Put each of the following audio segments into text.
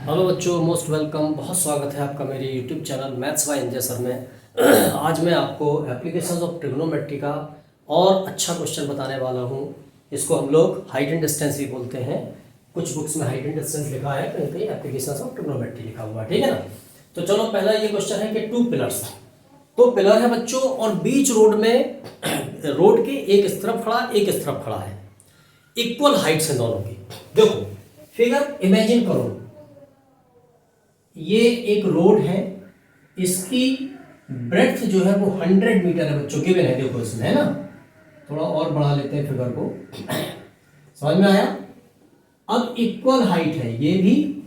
Hello बच्चों, most welcome. बहुत स्वागत है आपका मेरे YouTube channel maths by NJ sir में। आज मैं आपको एप्लीकेशंस ऑफ ट्रिग्नोमेट्री का और अच्छा क्वेश्चन बताने वाला हूँ। इसको हम लोग हाइट एंड डिस्टेंस भी बोलते हैं। कुछ बुक्स में हाइट एंड डिस्टेंस लिखा है, कहीं कहीं एप्लीकेशंस ऑफ ट्रिग्नोमेट्री लिखा हुआ है। ठीक है ना। तो चलो, पहला ये क्वेश्चन है कि टू पिलर्स, तो पिलर है बच्चों और बीच रोड में रोड के एक इस तरफ खड़ा, एक इस तरफ खड़ा है, इक्वल हाइट्स है दोनों की। देखो फिगर इमेजिन करो, ये एक रोड है, इसकी ब्रेड्थ जो है वो 100 मीटर है बच्चों, गिवन है। देखो इसमें है ना, थोड़ा और बढ़ा लेते हैं फिगर को, समझ में आया। अब इक्वल हाइट है ये भी,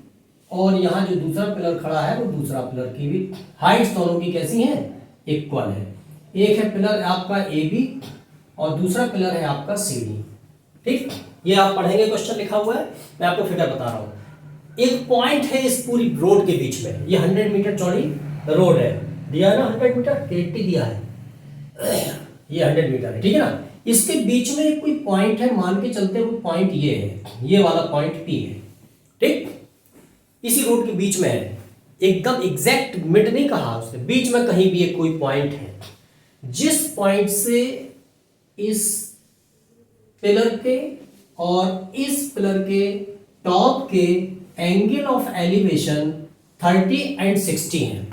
और यहां जो दूसरा पिलर खड़ा है वो दूसरा पिलर की भी हाइट्स दोनों की कैसी हैं, इक्वल है। एक है पिलर आपका ए बी और दूसरा पिलर है आपका सी डी। ठीक, ये आप पढ़ेंगे, क्वेश्चन लिखा हुआ है, मैं आपको फिगर बता रहा हूं। एक पॉइंट है इस पूरी रोड के बीच में, ये 100 मीटर चौड़ी रोड है, दिया है ना 100 मीटर, 80 दिया है, ये 100 मीटर है। ठीक है ना। इसके बीच में एक कोई पॉइंट है, मान के चलते हुए पॉइंट ये है, ये वाला पॉइंट पी है। ठीक, इसी रोड के बीच में है, एकदम एग्जैक्ट मिड नहीं कहा उसने, बीच में कहीं भी एक कोई पॉइंट है। जिस पॉइंट से इस पिलर के और इस पिलर के टॉप के एंगल ऑफ एलिवेशन 30 एंड 60 है।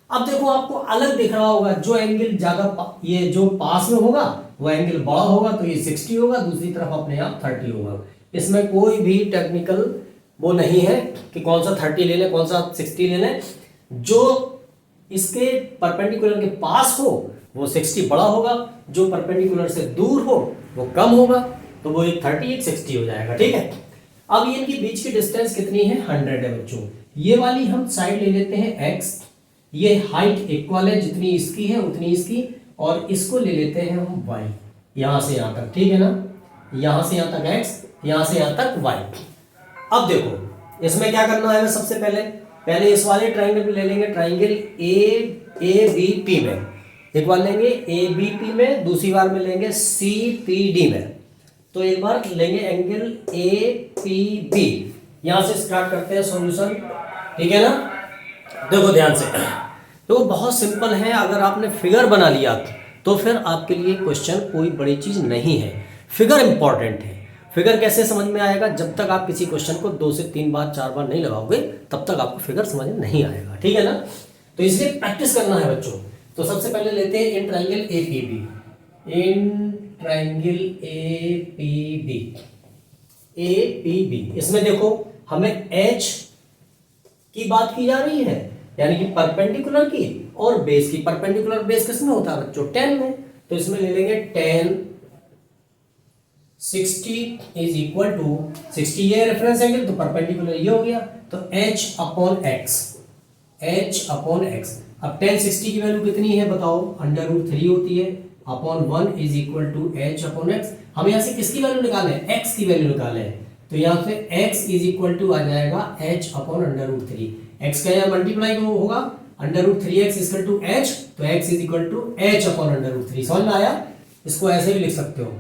अब देखो आपको अलग दिख रहा होगा, जो एंगल ज्यादा ये जो पास में होगा वो एंगल बड़ा होगा, तो ये 60 होगा, दूसरी तरफ अपने आप 30 होगा। इसमें कोई भी टेक्निकल वो नहीं है कि कौन सा 30 ले लें, कौन सा 60 ले लें। जो इसके परपेंडिकुलर के पास हो वो 60 बड़ा होगा, जो परपेंडिकुलर से दूर हो वो कम होगा, तो वो एक 30 एक 60 हो जाएगा। ठीक है। अब इनके बीच की डिस्टेंस कितनी है, 100 है बच्चों। ये वाली हम साइड ले लेते हैं x, ये हाइट इक्वल है, जितनी इसकी है उतनी इसकी, और इसको ले लेते हैं हम y, यहां से यहां तक। ठीक है ना, यहां से यहां तक x, यहां से यहां तक y। अब देखो इसमें क्या करना है, सबसे पहले इस वाले ट्राइंगल ले लेंगे, ट्राइंगल ए बी पी में एक बार लेंगे, ए बी पी में दूसरी बार में लेंगे सी पी डी में। तो एक बार लेंगे एंगल ए पी बी, यहां से स्टार्ट करते हैं सॉल्यूशन। ठीक है ना, देखो ध्यान से, तो बहुत सिंपल है। अगर आपने फिगर बना लिया तो फिर आपके लिए क्वेश्चन कोई बड़ी चीज नहीं है, फिगर इंपॉर्टेंट है। फिगर कैसे समझ में आएगा, जब तक आप किसी क्वेश्चन को 2 से 3 बार 4 बार नहीं लगाओगे तब तक आपको फिगर समझ में नहीं आएगा। ठीक है ना, तो इसलिए प्रैक्टिस करना है बच्चों। तो सबसे पहले लेते हैं in triangle A P B, in triangle A P B. इसमें देखो हमें एच की बात की जा रही है, यानी कि परपेंडिकुलर की, और बेस की। परपेंडिकुलर बेस किसमें होता है बच्चों, 10 में। तो इसमें ले लेंगे 10 60 इज इक्वल टू 60, ये रेफरेंस एंगल, तो परपेंडिकुलर ये हो गया, तो h upon x, h upon x। अब 10 60 की वैल्यू कितनी है बताओ, √3 होती है, upon 1 is equal to h upon x। हम यहाँ से किसकी वैल्यू निकाले हैं, x की वैल्यू निकाले हैं, तो यहाँ से x इज इक्वल टू आ जाएगा h अपॉन √3। x का यहाँ मल्टीप्लाई होगा, √3x इक्वल टू h, तो x is equal to h upon √3। समझ में आया। इसको ऐसे भी लिख सकते हो,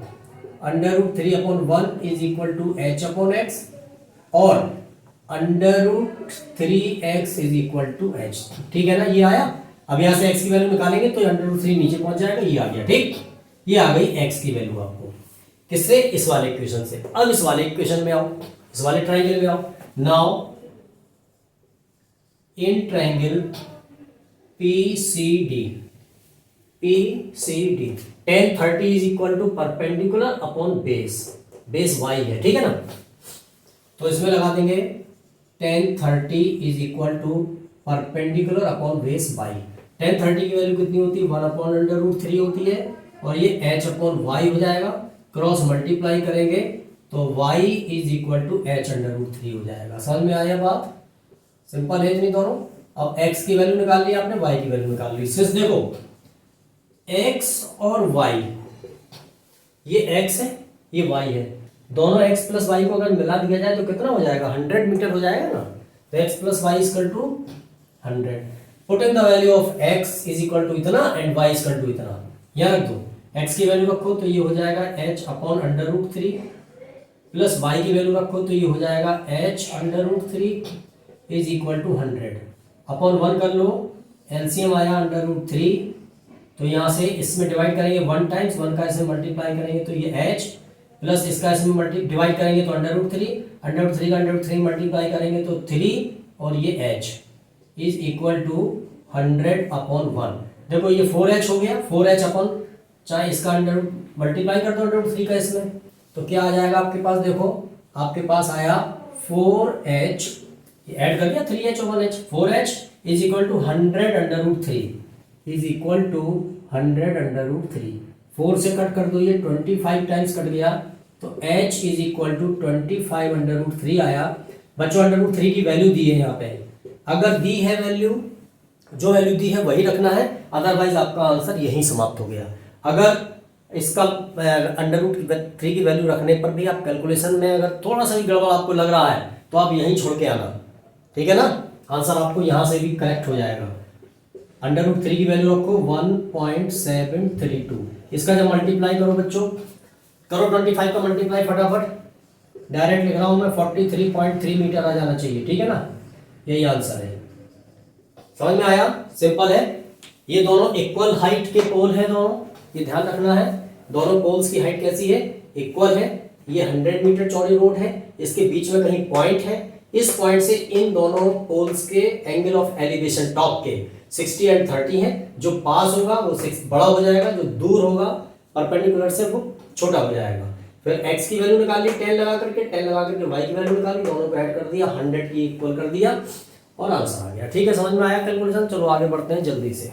√3 upon 1 is equal to h upon x, और √3x is equal to h। ठीक है ना, ये आया। अब यहां से x की वैल्यू निकालेंगे तो √3 नीचे पहुंच जाएगा, ये आ गया। ठीक, ये आ गई x की वैल्यू आपको, किससे, इस वाले इक्वेशन से। अब इस वाले इक्वेशन में आओ, इस वाले ट्राइंगल में आओ। Now in triangle PCD 10 30 is equal to perpendicular upon base y है। ठीक है ना, तो इसमें लगा देंगे 10 30 is equal to perpendicular upon base y। 10 30 की वैल्यू कितनी होती है, 1 अपॉन √3 होती है, और ये h अपॉन y हो जाएगा। क्रॉस मल्टीप्लाई करेंगे तो y is equal to h √3 हो जाएगा। समझ में आया बात, सिंपल है इतनी दोनों। अब x की वैल्यू निकाल ली आपने, y की वैल्यू निकाल ली। सिर्फ देखो x और y, ये x है ये y है, दोनों x प्लस y को अगर मिला दिया जाए तो कितना हो जाएगा, 100 मीटर हो जाएगा ना। तो x plus y equal to 100। Put in the value of x is equal to इतना एंड y इक्वल टू इतना, यहाँ रख दो। x की वैल्यू रखो तो ये हो जाएगा h अपॉन √3, प्लस y की वैल्यू रखो तो ये हो जाएगा h √3, is equal to 100 upon 1 कर लो, एलसीएम आया √3, तो यहाँ से इसमें डिवाइड करेंगे 1 टाइम्स, 1 का इसमें मल्टीप्लाई करेंगे तो ये h प्लस इसका इसमें डिवाइड करेंगे तो √3, √3 का √3 मल्टीप्लाई करेंगे तो 3 और ये h is equal to 100 upon 1। देखो ये 4h हो गया, 4h अपॉन, चाहे इसका अंडर मल्टीप्लाई कर दो √3 का इसमें, तो क्या आ जाएगा आपके पास, देखो आपके पास आया 4h, ऐड कर दिया 3h और 1h, 4h is equal to 100 √3 is equal to 100 √3। 4 से कट कर दो, ये 25 टाइम्स कट गया, तो h इज इक्वल टू 25 √3 आया। बच्चों √3 की वैल्यू दी है यहाँ पे, अगर दी है वैल्यू, जो वैल्यू दी है वही रखना है, अदरवाइज आपका आंसर यहीं समाप्त हो गया। अगर इसका √3 की वैल्यू रखने पर भी आप कैलकुलेशन में अगर थोड़ा सा भी गड़बड़ आपको लग रहा है तो आप यहीं छोड़ के आना, ठीक है ना, आंसर आपको यहाँ से भी करेक्ट हो जाएगा। √3 की वैल्यू रखो 1.732, इसका जब मल्टीप्लाई करो बच्चों, करो 25 का मल्टीप्लाई फटाफट, डायरेक्ट लिख रहा हूं मैं, 43.3 मीटर आ जाना चाहिए, ठीक है ना, यही आंसर है। समझ में आया, सिंपल है। ये दोनों इक्वल हाइट के पोल हैं दोनों, ये ध्यान रखना है, दोनों पोल्स की हाइट कैसी है, इक्वल है। ये 100 मीटर चौड़ी रोड है, इसके बीच में कहीं पॉइंट है, इस पॉइंट से इन दोनों पोल्स के एंगल ऑफ एलिवेशन टॉप के 60 एंड 30 है, जो पास होगा वो 6 बड़ा हो जाएगा, जो दूर होगा परपेंडिकुलर से वो छोटा हो जाएगा। फिर x की वैल्यू निकाल ली 10 लगा करके, 10 लगा करके y की वैल्यू निकाली, दोनों को ऐड कर दिया, 100 की इक्वल कर दिया और आंसर आ गया। ठीक है, समझ में आया कैलकुलेशन। चलो आगे बढ़ते हैं जल्दी से।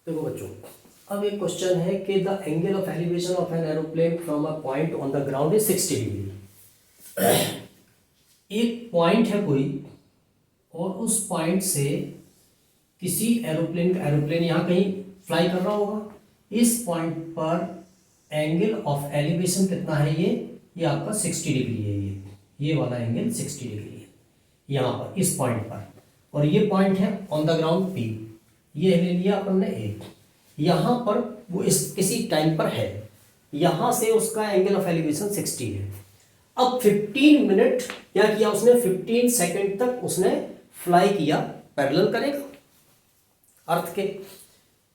देखो बच्चों, अब एक क्वेश्चन है कि the angle of elevation of an aeroplane from a point on the ground is 60 degree. एक पॉइंट है कोई, और उस पॉइंट से किसी एरोप्लेन यहाँ कहीं फ्लाई कर रहा होगा, इस पॉइंट पर एंगल ऑफ एलिवेशन कितना है, ये आपका 60 डिग्री है। ये वाला एंगल 60 डिग्री है यहाँ पर, इस पॉइंट पर, और ये पॉइंट है ऑन द ग्राउंड P, ये ले लिया अपन ने एक, यहाँ पर वो इस किसी टाइम पर है, यहाँ से उसका एंगल ऑफ एलिवेशन 60 है। अब 15 मिनट क्या किया उसने, 15 सेकंड तक उसने फ्लाई किया, पैरेलल करेगा अर्थ के,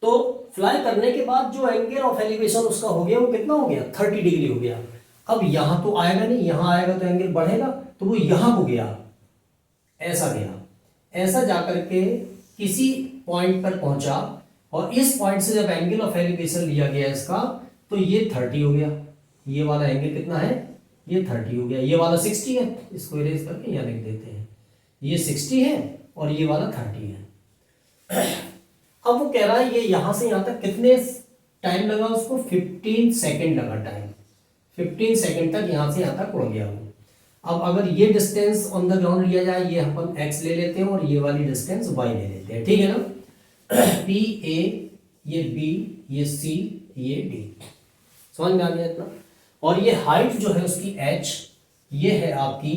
तो फ्लाई करने के बाद जो एंगल ऑफ एलिवेशन उसका हो गया वो कितना हो गया, 30 डिग्री हो गया। अब यहां तो आएगा नहीं, यहां आएगा तो एंगल बढ़ेगा, तो वो यहां को गया, ऐसा गया, ऐसा जाकर के किसी पॉइंट पर पहुंचा, और इस पॉइंट से जब एंगल ऑफ एलिवेशन लिया गया इसका, तो ये 30 हो गया। ये वाला एंगल कितना है, ये 30 हो गया, ये वाला 60 है, इसको इरेज करके यहाँ लिख देते हैं, ये 60 है और ये वाला 30 है। अब वो कह रहा है ये यहां से यहां तक कितने टाइम लगा उसको, 15 सेकंड लगा टाइम, 15 सेकंड तक यहां से यहां तक उड़ गया वो। अब अगर ये डिस्टेंस ऑन द ग्राउंड लिया जाए, ये अपन x ले लेते हैं और ये वाली डिस्टेंस y ले लेते हैं, ठीक है ना। P A, ये B, ये C, ये D, समझ में आ गया इतना। और ये हाइट जो है उसकी h, ये है आपकी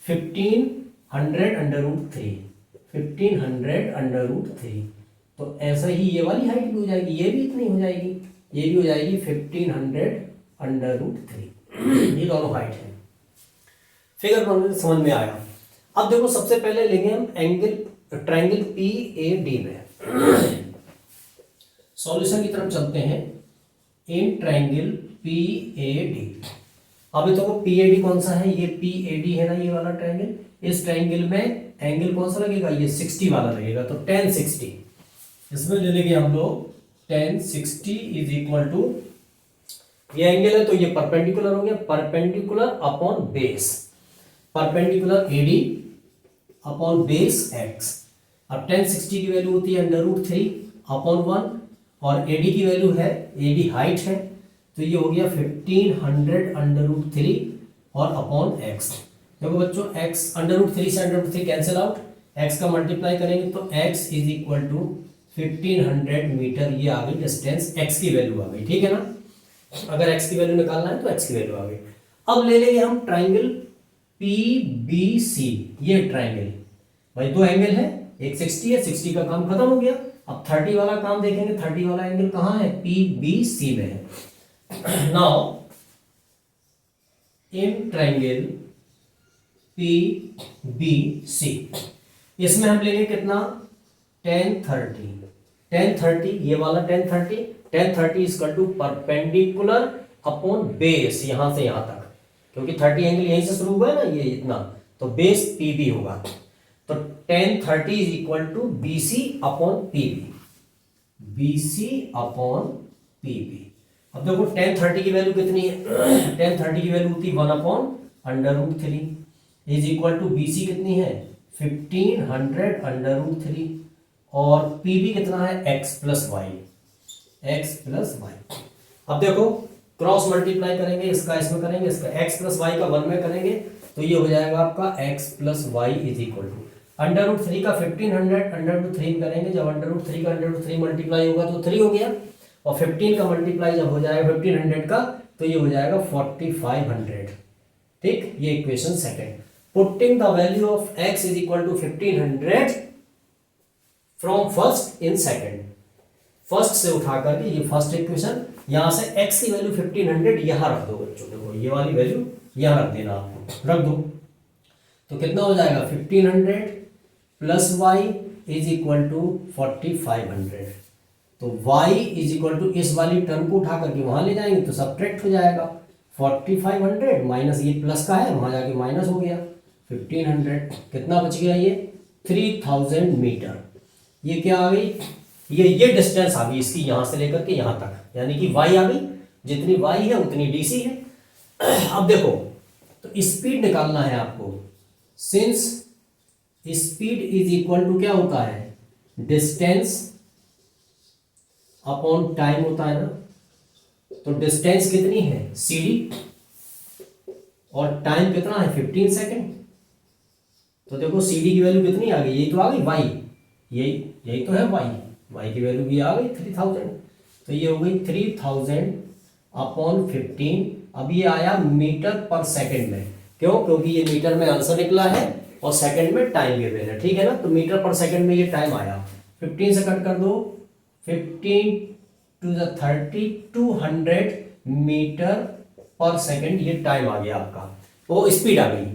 1500 √3, तो ऐसा ही ये वाली हाइट भी हो जाएगी, ये भी इतनी हो जाएगी, ये भी हो जाएगी 1500 √3। ये दोनों हाइट है। फिगर बनने से समझ में आया। अब देखो सबसे पहले लेंगे हम एंगल, ट्रायंगल PAD में। सॉल्यूशन की तरफ चलते हैं। इन ट्रायंगल PAD, अभी तो PAD कौन सा है, ये PAD है ना, ये वाला ट्रायंगल। इस ट्रायंगल में एंगल कौन सा लगेगा, ये 60 वाला लगेगा, तो tan 60 इसमें ले लेंगे हम लोग। tan 60 इज इक्वल टू, ये एंगल है तो ये परपेंडिकुलर हो गया, perpendicular upon base, perpendicular AD upon base x। अब tan 60 की वैल्यू होती है √3 अपॉन 1, और AD की वैल्यू है, AD हाइट है, तो ये हो गया 1500 √3 और अपॉन x। देखो बच्चों, x √3 से √3 कैंसिल आउट, x का मल्टीप्लाई करेंगे तो x is equal to 1500 metre, ये आ गई डिस्टेंस, x की वैल्यू आ गई, ठीक है ना। अगर x की वैल्यू निकालना है तो x की वैल्यू आ गई। अब ले लेंगे हम ट्राइंगल PBC, ये ट्राइंगल, भाई दो एंगल है, एक 60 है, 60 का काम खत्म हो गया। अब 30 वाला काम देखेंगे, 30 वाला एंगल कहाँ है, PBC में है। नाउ इन ट्राइंगल PBC, इसमें हम लेंगे कितना 1030 ये वाला 1030 equal to perpendicular upon base यहां से यहां तक, क्योंकि 30 एंगल यहीं से शुरू हुआ है ना ये इतना, तो बेस पीबी होगा। तो 1030 is equal to BC upon PB, BC upon PB. अब देखो 1030 की वैल्यू कितनी है 1030 की वैल्यू होती है 1/√3 इज इक्वल टू बीसी कितनी है 1500√3 और पीबी कितना है x प्लस वाई। अब देखो क्रॉस मल्टीप्लाई करेंगे, इसका इसमें करेंगे, इसका x प्लस वाई का 1 में करेंगे, तो ये हो जाएगा आपका x plus y is equal to √3 का 1500 √3 करेंगे, जब √3 का √3 मल्टीप्लाई होगा तो 3 हो गया, और 15 का मल्टीप्लाई जब हो जाएगा 1500 का तो ये हो जाएगा 4500। ठीक, ये equation second. Putting the value of x is equal to 1500 from first in second, first से उठा करके ये फर्स्ट इक्वेशन, यहां से x की वैल्यू 1500 यहां रख दो बच्चों, देखो ये वाली वैल्यू यहां रख देना, आपको रख दो, तो कितना हो जाएगा 1500 plus y is equal to 4500। तो y इज इक्वल टू इस वाली टर्म को उठा करके वहां ले जाएंगे तो सब्ट्रैक्ट हो जाएगा 4500 माइनस ये प्लस का है वहां जाके माइनस हो गया 1500, कितना बच गया ये 3000 मीटर। ये क्या आ गई, ये डिस्टेंस आ गई इसकी यहां से लेकर के यहां तक, यानी कि y आ गई, जितनी y है उतनी dc है। अब देखो तो स्पीड निकालना है आपको, since speed is equal to क्या होता है डिस्टेंस अपॉन टाइम होता है ना, तो डिस्टेंस कितनी है cd और टाइम कितना है 15 सेकेंड। तो देखो cd की वैल्यू कितनी आ गई, यही तो आ गई y, यही तो है y की वैल्यू भी आ गई 3000, तो ये हो गई 3000 अपॉन 15। अब ये आया मीटर पर सेकंड में, क्यों, क्योंकि ये मीटर में आंसर निकला है और सेकंड में टाइम गिवन है, ठीक है ना, तो मीटर पर सेकंड में ये टाइम आया, 15 से कट कर दो, 15 टू द 30 200 मीटर पर सेकंड ये टाइम आ गया आपका, वो स्पीड आ गई।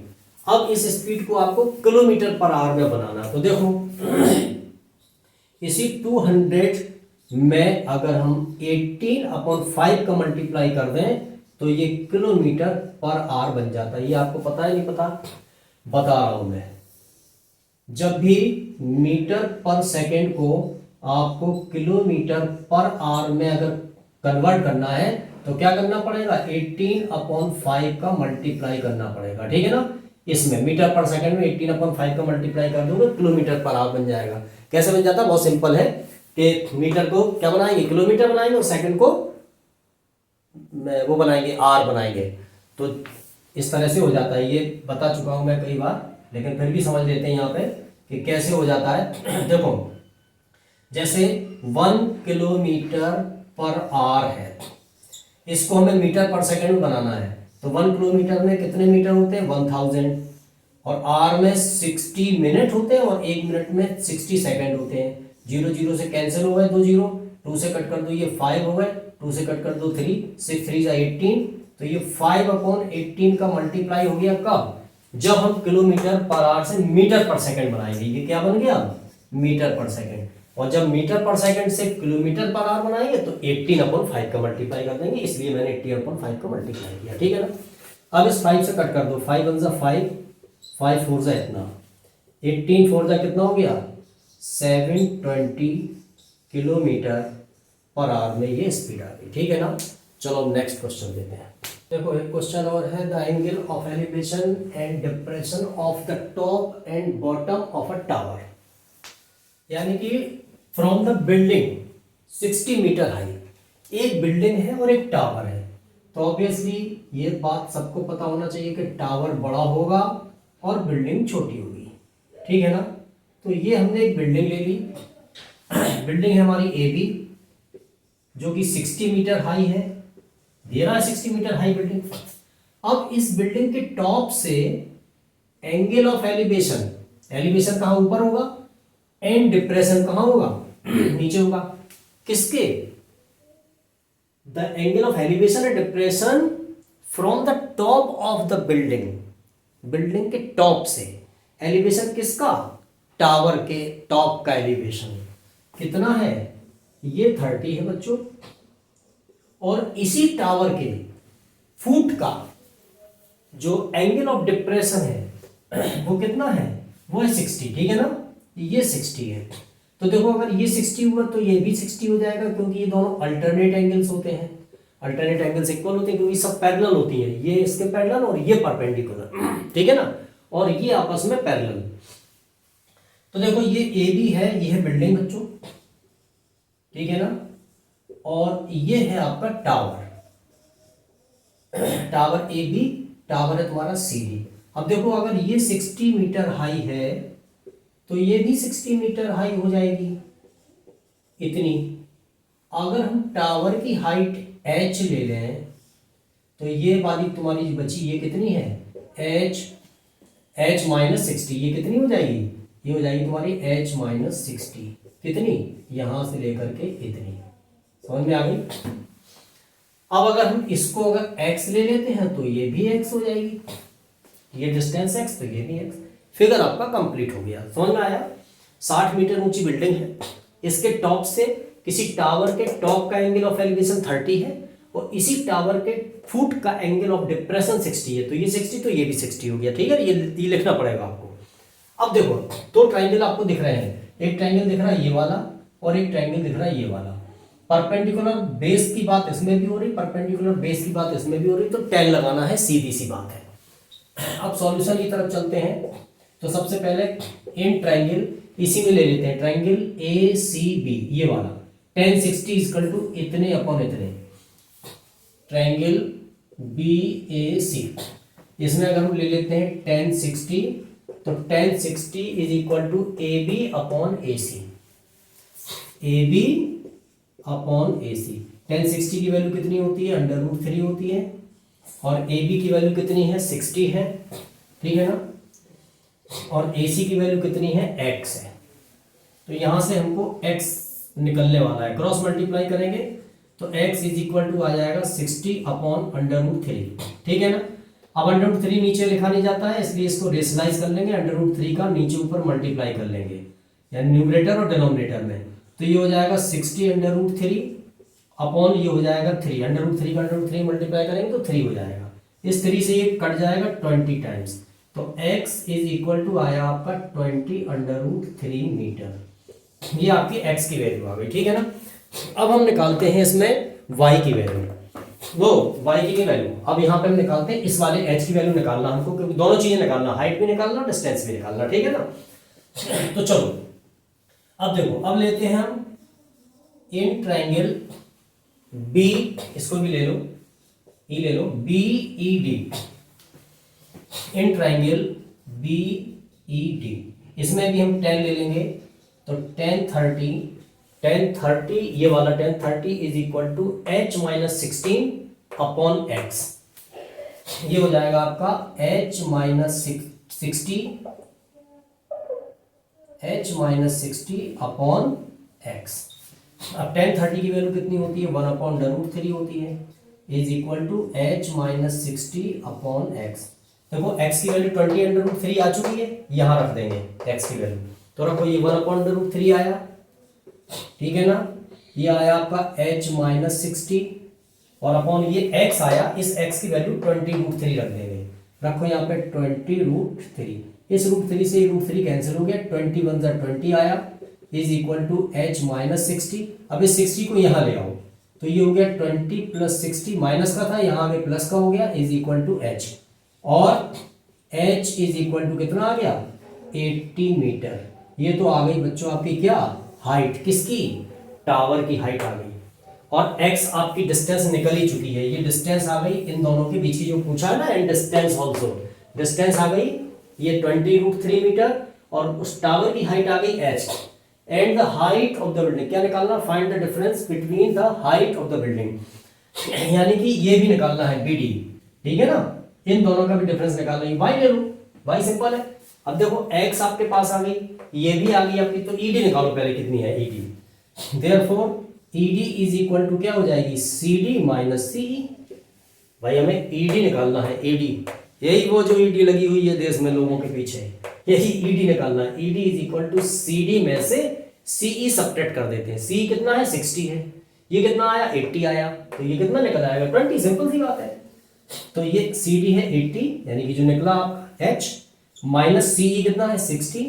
अब इस स्पीड को आपको किलोमीटर पर आवर में बनाना, तो देखो इसी 200 में अगर हम 18/5 का मल्टीप्लाई कर दें तो ये किलोमीटर पर आवर बन जाता है। ये आपको पता है नहीं पता, बता रहा हूं मैं, जब भी मीटर पर सेकंड को आपको किलोमीटर पर आवर में अगर कन्वर्ट करना है तो क्या करना पड़ेगा 18/5 का मल्टीप्लाई करना पड़ेगा, ठीक है ना। इसमें मीटर पर सेकंड में 18/5 का मल्टीप्लाई कर दोगे किलोमीटर पर आवर बन जाएगा। कैसे बन जाता है, बहुत सिंपल है कि मीटर को क्या बनाएंगे किलोमीटर बनाएंगे और सेकंड को वो बनाएंगे आर बनाएंगे, तो इस तरह से हो जाता है। ये बता चुका हूं मैं कई बार, लेकिन फिर भी समझ लेते हैं यहाँ पे कि कैसे हो जाता है। देखो जैसे 1 किलोमीटर पर आवर है, इसको हमें मीटर पर सेकंड में बनाना है, तो 1 किलोमीटर में कितने मीटर होते हैं 1000, और आर में 60 मिनट होते हैं और 1 मिनट में 60 सेकंड होते हैं। 0 0 से कैंसिल हो गए 2 0, 2 से कट कर दो ये 5 हो गए, 2 से कट कर दो 3, 6 3 जा 18, तो ये 5/18 का मल्टीप्लाई हो गया कब, जब हम किलोमीटर पर आवर से मीटर पर सेकंड बनाएंगे। ये क्या बन गया मीटर पर सेकंड, और जब मीटर पर सेकंड से किलोमीटर पर आवर बनाएंगे तो 18/5 का मल्टीप्लाई कर देंगे, इसलिए मैंने 18/5 का मल्टीप्लाई किया, ठीक है ना। अब इस 5 से कट कर दो, 5 1 जा 5, 5 4 जा इतना, 18 4 जा कितना हो गया 720 किलोमीटर पर आवर में ये स्पीड आ गई, ठीक है ना। चलो अब नेक्स्ट क्वेश्चन देते हैं। देखो एक क्वेश्चन और है, the angle of elevation and depression of the top and bottom of a tower, यानी कि from the building 60 metre high, एक बिल्डिंग है और एक टावर है, तो ऑब्वियसली ये बात सबको पता होना चाहिए कि टावर बड़ा होगा और बिल्डिंग छोटी होगी, ठीक है ना। तो ये हमने एक बिल्डिंग ले ली, बिल्डिंग है हमारी AB जो कि 60 मीटर हाई है, दे रहा है 60 मीटर हाई बिल्डिंग। अब इस बिल्डिंग के टॉप से एंगल ऑफ एलिवेशन, एलिवेशन कहां ऊपर होगा एंड डिप्रेशन कहां होगा नीचे होगा, किसके, the angle of elevation and depression from the top of the building, building के टॉप से, एलिवेशन किसका टावर के टॉप का एलिवेशन कितना है, ये 30 है बच्चों, और इसी टावर के फुट का जो एंगल ऑफ डिप्रेशन है वो कितना है, वो है 60, ठीक है ना, ये 60 है। तो देखो अगर ये 60 हुआ तो ये भी 60 हो जाएगा, क्योंकि ये दोनों अल्टरनेट एंगल्स होते हैं, अल्टरनेट एंगल्स इक्वल होते हैं क्योंकि सब पैरेलल होती है, ये इसके पैरेलल और ये परपेंडिकुलर, ठीक है ना, और ये आपस में पैरेलल। तो देखो ये ए बी है, ये है बिल्डिंग बच्चों, ठीक है ना, और ये है आपका tower, tower A B, tower है तुम्हारा सी डी। अब देखो अगर ये 60 मीटर हाई है तो ये भी 60 मीटर हाई हो जाएगी इतनी। अगर हम टावर की हाइट h ले लें तो ये वाली तुम्हारी जो बची ये कितनी है, h माइनस 60, ये कितनी हो जाएगी, ये हो जाएगी तुम्हारी h माइनस 60, कितनी, यहां से लेकर के इतनी, समझ में आ गई। अब अगर हम इसको अगर x ले लेते हैं तो ये भी x हो जाएगी, ये डिस्टेंस x तो ये भी x, फिगर आपका कंप्लीट हो गया, समझ में आया। 60 मीटर ऊंची बिल्डिंग है, इसके टॉप से किसी टावर के टॉप का एंगल ऑफ एलिवेशन 30 है, और इसी टावर के फुट का एंगल ऑफ डिप्रेशन 60 है, तो ये 60 तो ये भी 60 हो गया, ठीक है, ये लिखना पड़ेगा आपको। अब देखो दो ट्राइंगल आपको दिख रहे हैं, एक ट्राइंगल दिख रहा है ये वाला और एक ट्राइंगल दिख रहा है ये वाला। परपेंडिकुलर बेस की बात इसमें भी हो रही, परपेंडिकुलर बेस की बात इसमें भी हो रही, तो tan लगाना है, सीधी सी बात है। अब सॉल्यूशन की तरफ चलते हैं। तो सबसे पहले इन ट्राइंगल इसी में ले लेते हैं, ट्राइंगल ए सी बी ये वाला, tan 60 इक्वल टू इतने अपॉन इतने, ट्राइंगल बी ए सी, इसमें अगर हम ले लेते हैं tan 60 तो tan 60 is equal to A B upon A C, A B upon A C. tan 60 की वैल्यू कितनी होती है, √3 होती है, और ए बी की वैल्यू कितनी है, 60 है, ठीक है ना, और ए सी की वैल्यू कितनी है, x है। तो यहां से हमको x निकलने वाला है, क्रॉस मल्टीप्लाई करेंगे तो x इज इक्वल टू आ जाएगा 60 अपॉन √3, ठीक है ना। अब √3 नीचे लिखा नहीं जाता है, इसलिए इसको रेशनलाइज कर लेंगे, √3 का नीचे ऊपर मल्टीप्लाई कर लेंगे, यानी न्यूमरेटर और डिनोमिनेटर में, तो ये हो जाएगा 60 √3 अपॉन ये हो जाएगा 3, √3 का √3 मल्टीप्लाई करेंगे तो 3 हो जाएगा, इस 3 से ये कट जाएगा 20 टाइम्स, तो x इज इक्वल टू आया आपका 20 √3 मीटर, ये आपकी x की वैल्यू आ गई, ठीक है ना। अब हम निकालते हैं इसमें y की वैल्यू, वो y की वैल्यू अब यहाँ पे हम निकालते हैं, इस वाले h की वैल्यू निकालना हमको, क्योंकि दोनों चीजें निकालना, हाइट भी निकालना डिस्टेंस भी निकालना, ठीक है ना। तो चलो अब देखो, अब लेते हैं हम इन ट्राइंगल B, इसको भी ले लो, E ले लो, BED, इन ट्राइंगल BED, इसमें भी हम tan ले लेंगे, तो tan 30 ये वाला tan 30 is equal to h minus 16 upon x, ये हो जाएगा आपका h माइनस 60 अपॉन x। अब tan 30 की वैल्यू कितनी होती है, 1 अपॉन √3 होती है, is equal to h minus 60 upon x। देखो x की वैल्यू 20 √3 आ चुकी है, यहां रख देंगे x की वैल्यू, तो रखो ये 1 अपॉन √3 आया, ठीक है ना, ये आया आपका h माइनस 60 और अपॉन ये x आया, इस x की वैल्यू 20 √3 रख देंगे, रखो यहाँ पे 20 √3, इस √3 से √3 कैंसिल हो गया, 21 × 20 आया, is equal to h minus 60। अब इस 60 को यहाँ ले आओ, तो ये हो गया 20 प्लस 60, माइनस का था यहाँ पे प्लस का हो गया, इज इक्वल टू h, और h इज इक्वल टू कितना आ गया, 80 मीटर। ये तो आ गई बच्चों आपकी क्या हाइट, किसकी, टावर की हाइट आ गई, और x आपकी डिस्टेंस निकल ही चुकी है, ये डिस्टेंस आ गई इन दोनों के बीच की जो पूछा है ना, एंड डिस्टेंस ऑल्सो, डिस्टेंस आ गई ये 20 √3 मीटर, और उस टावर की हाइट आ गई h, and the height of the building क्या निकालना, find the difference between the height of the building, यानी कि ये भी निकालना है BD, ठीक है ना, इन दोनों का भी डिफरेंस निकालना है, y ले लो, y सिंपल है। अब देखो x आपके पास आ गई, ये भी आ गई आपकी, तो ED निकालो पहले कितनी है ED, therefore ED is equal to क्या हो जाएगी, CD माइनस CE, भाई हमें ED निकालना है, ED, यही वो जो ED लगी हुई है देश में लोगों के पीछे, यही ईडी निकालना है। ED is equal to CD में से सीई सब्ट्रैक्ट कर देते हैं। सी कितना है 60 है, ये कितना आया 80 आया, तो ये कितना निकल आएगा 20, सिंपल सी बात है। तो ये सीडी है 80 यानी कि जो निकला आपका एच माइनस सीई कितना है 60,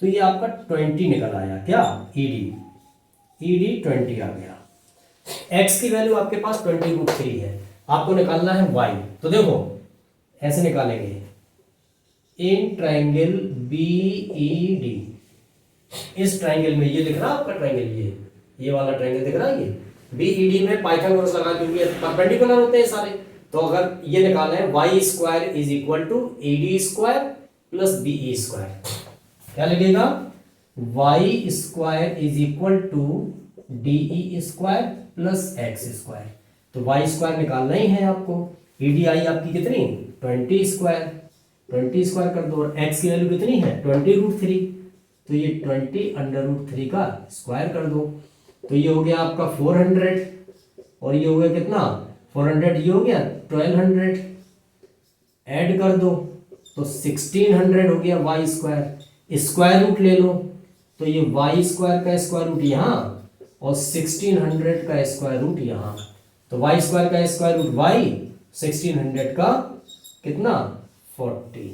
तो ये आपका 20 निकल आया क्या ईडी, ईडी 20 आ गया। एक्स की वैल्यू आपके पास 20√3 है, आपको निकालना है वाई। तो देखो ऐसे निकालेंगे, इन ट्रायंगल बीईडी, इस ट्रायंगल में ये दिख रहा है आपका ट्रायंगल, ये वाला ट्रायंगल दिख रहा है, ये बीईडी में पाइथागोरस लगा क्योंकि परपेंडिकुलर होते हैं सारे। तो अगर ये निकालना है y square is equal to ED square plus BE square, क्या लगेगा y square is equal to DE square plus x square. तो वाई स्क्वायर निकालना ही है आपको, ईडी आई आपकी कितनी 20 स्क्वायर, 20 स्क्वायर कर दो, और एक्स की वैल्यू कितनी है 20√3, तो ये 20√3 का स्क्वायर कर दो, तो ये हो गया आपका 400, और ये हो गया कितना 400, ये हो गया 1200, ऐड कर दो तो 1600 हो गया वाई स्क्वायर। स्क्वायर रूट ले लो तो ये वाई स्क्वायर का स्क्वायर रूट यहाँ और 1600 का स्क्वायर रूट यहाँ, तो वाई स्क्वायर का स्क्वायर रूट वाई, 1600 का कितना 40।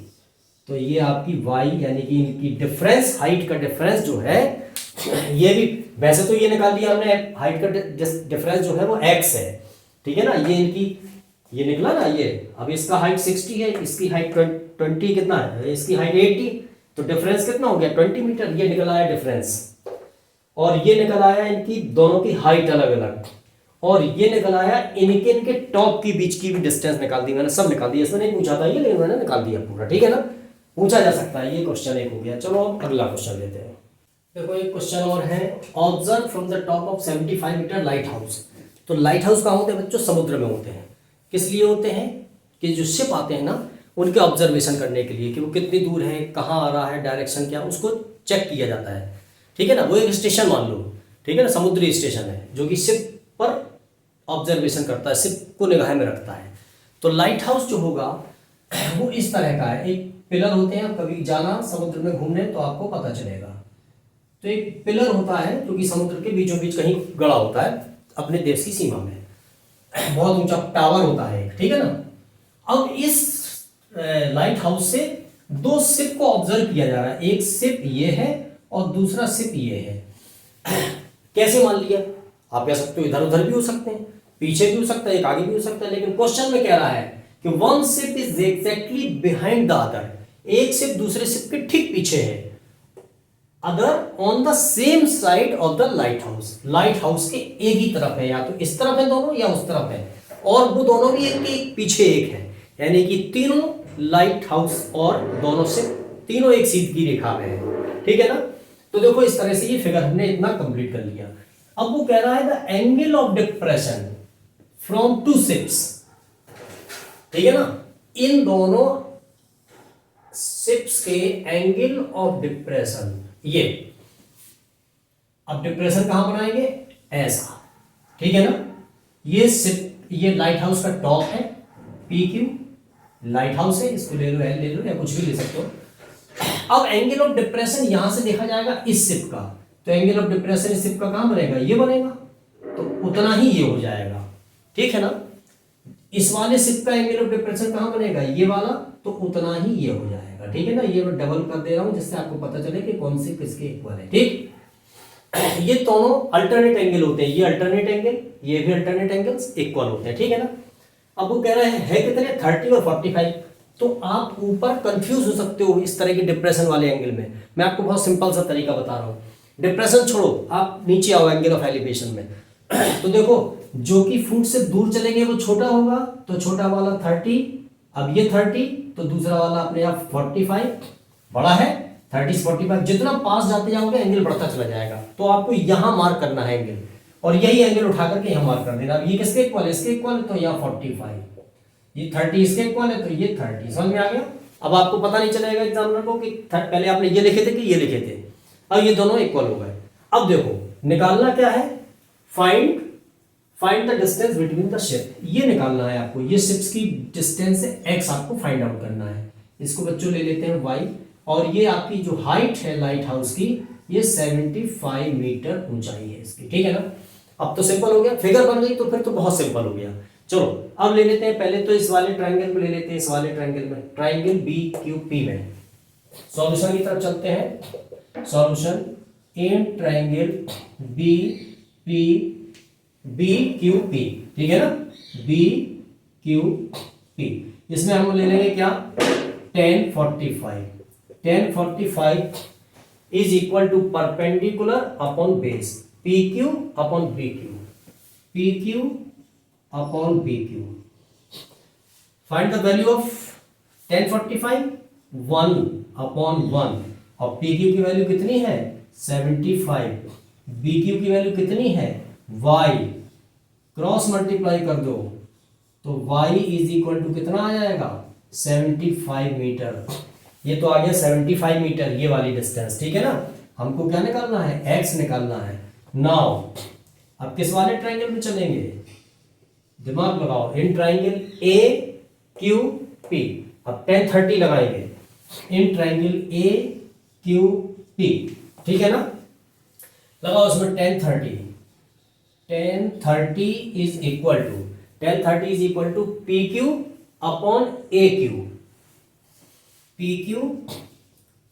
तो ये आपकी वाई यानी कि इनकी डिफरेंस, हाइट का डिफरेंस जो है, ये भी वैसे तो ये निकाल दिया हमने, हाइट का डिफरेंस जो है वो x है, ठीक है ना, ये इनकी ये निकला ना ये, अब इसका हाइट 60 है, इसकी हाइट 20 कितना है, इसकी हाइट 80, तो डिफरेंस कितना हो गया 20 मीटर, ये निकल आया डिफरेंस। और ये निकल आया इनकी दोनों की हाइट अलग अलग, और ये निकल आया इनके टॉप के बीच की भी डिस्टेंस निकाल दी मैंने, सब निकाल दिया, इसमें नहीं पूछा था ये, लेकिन मैंने निकाल दिया पूरा, ठीक है ना, पूछा जा सकता है, ये क्वेश्चन एक हो गया। चलो अब अगला क्वेश्चन लेते हैं। देखो एक क्वेश्चन और है, observe from the top of 75 metre lighthouse. तो लाइट हाउस कहाँ होते हैं बच्चों, समुद्र में होते हैं। किस लिए होते हैं कि जो शिप आते हैं ना, उनके ऑब्जर्वेशन करने के लिए कि वो कितनी दूर है, कहाँ आ रहा है, डायरेक्शन क्या, उसको चेक किया जाता है, ठीक है ना। वो एक स्टेशन मान लो, ठीक है ना, समुद्री स्टेशन है जो कि शिप पर ऑब्जर्वेशन करता है, शिप को निगाह में रखता है। तो लाइट हाउस जो होगा वो इस तरह का है, एक पिलर होते हैं, कभी जाना समुद्र में घूमने तो आपको पता चलेगा। तो एक पिलर होता है जो कि समुद्र के बीचों बीच कहीं गड़ा होता है अपने देश की सीमा में, बहुत ऊंचा टावर होता है, ठीक है ना। अब इस लाइट हाउस से दो शिप को ऑब्जर्व किया जा रहा है, एक शिप ये है और दूसरा शिप ये है। कैसे मान लिया, आप कह सकते हो इधर उधर भी हो सकते हैं, पीछे भी हो सकता है, एक आगे भी हो सकता है, लेकिन क्वेश्चन में कह रहा है कि one ship is exactly behind the other, एक शिप दूसरे शिप के ठीक पीछे है, other on the same side of the light house, light house के एक ही तरफ है, या तो इस तरफ है दोनों या उस तरफ है, और वो दोनों भी एक पीछे एक है, यानी कि तीनों लाइट हाउस और दोनों से तीनों एक सीधी रेखा में है, ठीक है ना। तो देखो इस तरह से ये फिगर हमने इतना कंप्लीट कर लिया। अब वो कह रहा है the angle of depression from two ships, ठीक है ना, इन दोनों शिप्स के एंगल ऑफ डिप्रेशन, ये अब डिप्रेशन कहां बनाएंगे ऐसा, ठीक है ना। ये शिप, ये लाइट हाउस का टॉप है, पी क्यू लाइट हाउस है, इसको ले लो, एल ले लो या कुछ भी ले सकते हो। अब एंगल ऑफ डिप्रेशन यहां से देखा जाएगा इस शिप का, तो एंगल ऑफ डिप्रेशन इस शिप का कहां बनेगा, ये बनेगा, तो उतना ही ये हो जाएगा, ठीक है ना। इस वाले शिप का एंगल ऑफ डिप्रेशन कहां बनेगा, ये वाला, तो उतना ही ये हो जाएगा, ठीक है ना। ये मैं डबल कर दे रहा हूं जिससे आपको पता चले कि कौन सी किसके इक्वल है, ठीक। ये दोनों अल्टरनेट एंगल होते हैं, ये अल्टरनेट एंगल, ये भी अल्टरनेट एंगल्स इक्वल होते हैं, ठीक है ना। अब वो कह रहे हैं कितने 30 और 45, तो आप ऊपर कंफ्यूज हो सकते हो इस तरह के डिप्रेशन वाले एंगल में। मैं आपको बहुत सिंपल सा तरीका बता रहा हूँ, डिप्रेशन छोड़ो, आप नीचे आओ एंगल ऑफ एलिवेशन में। तो देखो जो कि फुट से दूर चलेंगे वो छोटा होगा, तो छोटा वाला 30, अब ये 30, तो दूसरा वाला अपने आप 45, बड़ा है 30 से 45, जितना पास जाते जाओगे एंगल बढ़ता चला जाएगा। तो आपको यहां मार्क करना है एंगल, और यही एंगल उठा करके यहां मार्क कर देना। अब ये किसके इक्वल है, इसके इक्वल है, तो यहाँ 45, ये 30 इसके इक्वल है, तो ये 30, समझ में आ गया। अब आपको पता नहीं चलेगा एग्जामिनर को कि पहले आपने ये लिखे थे कि ये लिखे थे, अब ये दोनों इक्वल हो गए। अब देखो निकालना क्या है, find the distance between the ship, ये निकालना है आपको, ये शिप्स की डिस्टेंस है x, आपको फाइंड आउट करना है। इसको बच्चों ले लेते हैं y, और ये आपकी जो हाइट है लाइट हाउस की ये 75 मीटर ऊंचाई है इसकी, ठीक है ना। अब तो सिंपल हो गया, फिगर बन गई तो फिर तो बहुत सिंपल हो गया। चलो अब ले लेते हैं, पहले तो इस वाले ट्रायंगल में ले लेते हैं, इस वाले ट्रायंगल में, ट्रायंगल बी क्यू पी में सॉल्यूशन की तरफ चलते हैं। Solution in triangle B P B Q P, ठीक है ना, बी क्यू पी। इसमें हम ले लेंगे क्या, tan 45, tan 45 is equal to perpendicular upon base P Q upon B Q, P Q upon B Q. Find the value of tan 45, 1 upon 1, और P Q की वैल्यू कितनी है 75, बी क्यू की वैल्यू कितनी है y, क्रॉस मल्टीप्लाई कर दो तो y इज इक्वल टू कितना आ जाएगा 75 मीटर। ये तो आ गया 75 मीटर ये वाली डिस्टेंस, ठीक है ना। हमको क्या निकालना है, x निकालना है। नाउ अब किस वाले ट्रायंगल में चलेंगे, दिमाग लगाओ, in triangle A Q P. अब tan 30 लगाएंगे in triangle A Q P, ठीक है ना। लगाओ उसमें tan 30, tan 30 is equal to, tan 30 is equal to P Q upon A Q, P Q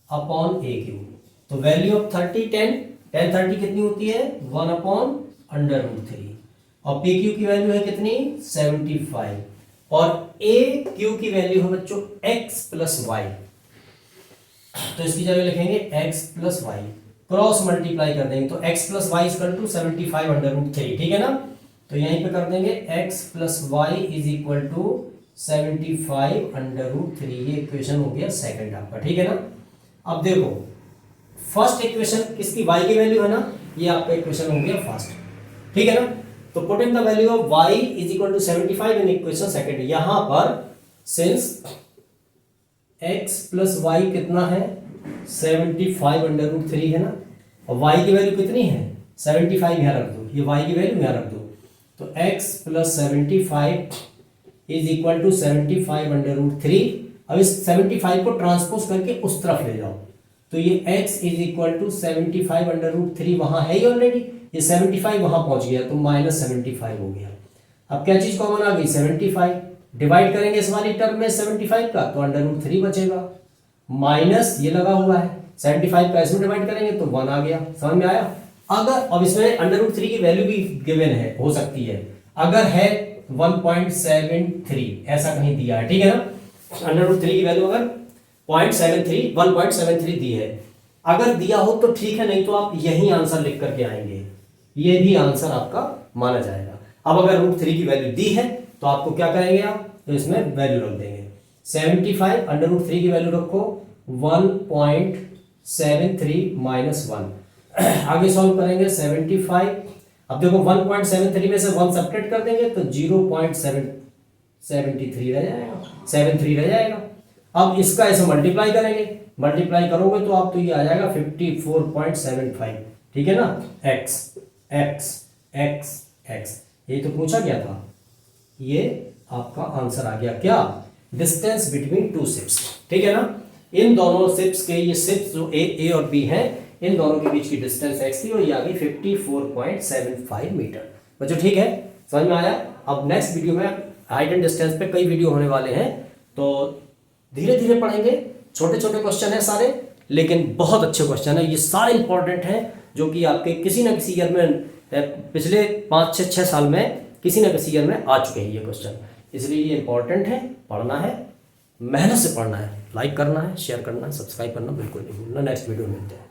upon A Q. तो वैल्यू ऑफ 30 tan 30 कितनी होती है 1 अपॉन √3, और पी क्यू की वैल्यू है कितनी 75, और ए क्यू की वैल्यू है बच्चों x प्लस वाई। तो इसकी जगह लिखेंगे x plus y, cross multiply कर देंगे तो x plus y equal to 75 √3, ठीक है ना। तो यहीं पे कर देंगे x plus y is equal to 75 √3, ये इक्वेशन हो गया सेकंड आपका, ठीक है ना। अब देखो फर्स्ट इक्वेशन किसकी y की वैल्यू है ना, ये आपका इक्वेशन हो गया फर्स्ट, ठीक है ना। तो put in the value of y is equal to 75 in equation second. यहां पर सिंस x प्लस वाई कितना है 75 √3 है ना, और y की वैल्यू कितनी है 75, यहां रख दो, ये y की वैल्यू यहां रख दो। तो x plus 75 is equal to 75 √3। अब इस 75 को ट्रांसपोज करके उस तरफ ले जाओ, तो ये x इज इक्वल टू 75 √3 वहां है ही ऑलरेडी, ये 75 वहां पहुंच गया तो -75 हो गया। अब क्या चीज कॉमन आ गई 75, डिवाइड करेंगे इस वाली टर्म में 75 का तो √3 बचेगा, माइनस ये लगा हुआ है 75 का इसमें डिवाइड करेंगे तो 1 आ गया। समझ में आया। अगर अब इसमें √3 की वैल्यू भी गिवन है, हो सकती है, अगर है 1.73 ऐसा कहीं दिया है, ठीक है ना। √3 की वैल्यू अगर 1.73 दी है, अगर दिया हो तो ठीक है, नहीं तो आप यही आंसर लिख करके आएंगे, ये भी आंसर आपका माना जाएगा। अब अगर √3 की वैल्यू दी है तो आपको क्या करेंगे आप, तो इसमें वैल्यू रख देंगे 75, √3 की वैल्यू रखो 1.73 माइनस 1। आगे सॉल्व करेंगे 75। अब देखो 1.73 में से 1 सब्ट्रैक्ट कर देंगे तो 0.73 रह जाएगा, 73 रह जाएगा। अब इसका ऐसे मल्टीप्लाई करेंगे, मल्टीप्लाई करोगे तो आप तो ये आ जाएगा 54.75, ठीक है ना। x x x x, ये तो पूछा गया था, ये आपका आंसर आ गया क्या, डिस्टेंस बिटवीन टू शिप्स, ठीक है ना। इन दोनों शिप्स के, ये शिप्स जो ए और बी हैं, इन दोनों के बीच की डिस्टेंस x थी और ये आ गई 54.75 मीटर। बच्चों ठीक है, समझ में आया। अब नेक्स्ट वीडियो में हाइट एंड डिस्टेंस पे कई वीडियो होने वाले हैं, तो धीरे धीरे पढ़ेंगे। छोटे छोटे क्वेश्चन है सारे, लेकिन बहुत अच्छे क्वेश्चन है, ये सारे इंपॉर्टेंट हैं, जो कि आपके किसी ना किसी ईयर में, पिछले 5-6 साल में किसी ना किसी ईयर में आ चुके हैं ये क्वेश्चन। इसलिए ये इंपॉर्टेंट है, पढ़ना है, मेहनत से पढ़ना है, लाइक करना है, शेयर करना है, सब्सक्राइब करना बिल्कुल नहीं भूलना। नेक्स्ट वीडियो में मिलते हैं।